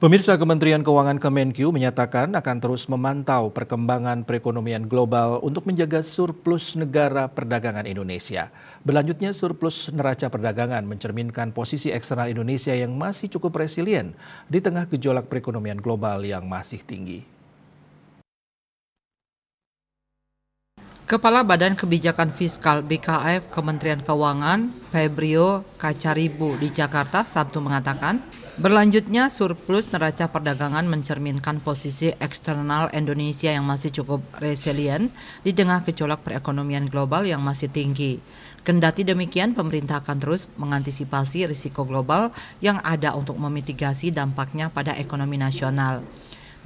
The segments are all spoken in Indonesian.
Pemirsa, Kementerian Keuangan Kemenkeu menyatakan akan terus memantau perkembangan perekonomian global untuk menjaga surplus negara perdagangan Indonesia. Berlanjutnya, surplus neraca perdagangan mencerminkan posisi eksternal Indonesia yang masih cukup resilien di tengah gejolak perekonomian global yang masih tinggi. Kepala Badan Kebijakan Fiskal BKF Kementerian Keuangan, Febrio Kacaribu di Jakarta Sabtu mengatakan, berlanjutnya surplus neraca perdagangan mencerminkan posisi eksternal Indonesia yang masih cukup resilien di tengah gejolak perekonomian global yang masih tinggi. Kendati demikian, pemerintah akan terus mengantisipasi risiko global yang ada untuk memitigasi dampaknya pada ekonomi nasional.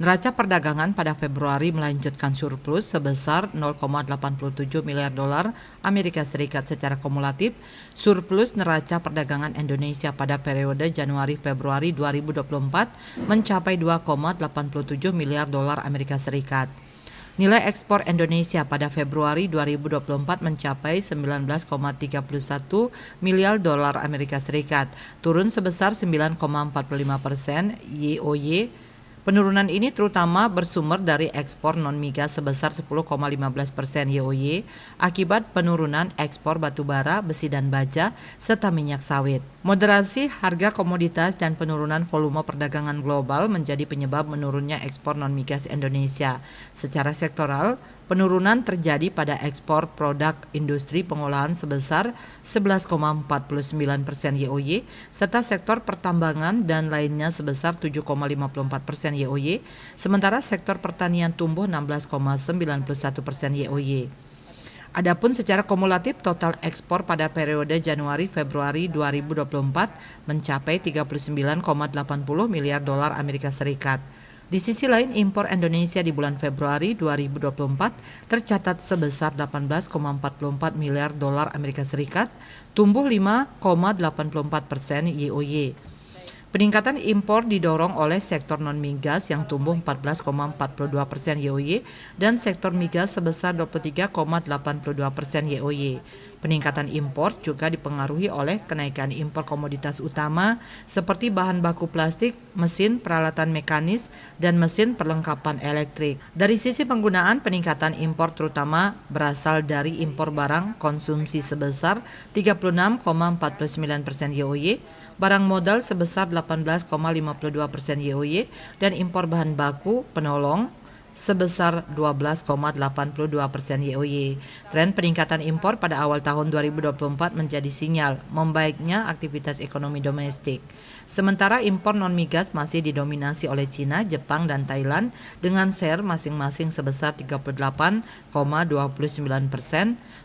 Neraca perdagangan pada Februari melanjutkan surplus sebesar 0,87 miliar dolar Amerika Serikat secara kumulatif. Surplus neraca perdagangan Indonesia pada periode Januari-Februari 2024 mencapai 2,87 miliar dolar Amerika Serikat. Nilai ekspor Indonesia pada Februari 2024 mencapai 19,31 miliar dolar Amerika Serikat, turun sebesar 9,45% YoY. Penurunan ini terutama bersumber dari ekspor non-migas sebesar 10,15% YoY akibat penurunan ekspor batubara, besi dan baja, serta minyak sawit. Moderasi harga komoditas dan penurunan volume perdagangan global menjadi penyebab menurunnya ekspor non-migas Indonesia. Secara sektoral, penurunan terjadi pada ekspor produk industri pengolahan sebesar 11,49% YoY, serta sektor pertambangan dan lainnya sebesar 7,54% YoY, sementara sektor pertanian tumbuh 16,91% YoY. Adapun secara kumulatif total ekspor pada periode Januari-Februari 2024 mencapai 39,80 miliar dolar Amerika Serikat. Di sisi lain, impor Indonesia di bulan Februari 2024 tercatat sebesar 18,44 miliar dolar Amerika Serikat, tumbuh 5,84% YoY. Peningkatan impor didorong oleh sektor non-migas yang tumbuh 14,42% YoY dan sektor migas sebesar 23,82% YoY. Peningkatan impor juga dipengaruhi oleh kenaikan impor komoditas utama seperti bahan baku plastik, mesin peralatan mekanis, dan mesin perlengkapan elektrik. Dari sisi penggunaan, peningkatan impor terutama berasal dari impor barang konsumsi sebesar 36,49% YoY, barang modal sebesar 18,52% YoY, dan impor bahan baku penolong sebesar 12,82% YoY. Tren peningkatan impor pada awal tahun 2024 menjadi sinyal membaiknya aktivitas ekonomi domestik. Sementara impor non-migas masih didominasi oleh Cina, Jepang, dan Thailand dengan share masing-masing sebesar 38,29%,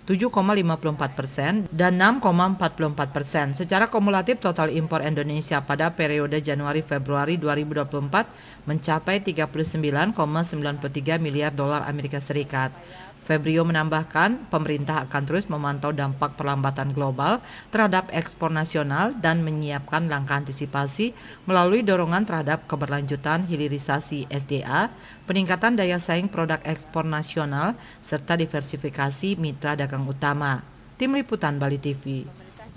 7,54%, dan 6,44%. Secara kumulatif total impor Indonesia pada periode Januari-Februari 2024 mencapai 39,93 miliar dolar Amerika Serikat. Febrio menambahkan, pemerintah akan terus memantau dampak perlambatan global terhadap ekspor nasional dan menyiapkan langkah antisipasi melalui dorongan terhadap keberlanjutan hilirisasi SDA, peningkatan daya saing produk ekspor nasional, serta diversifikasi mitra dagang utama. Tim Liputan Bali TV.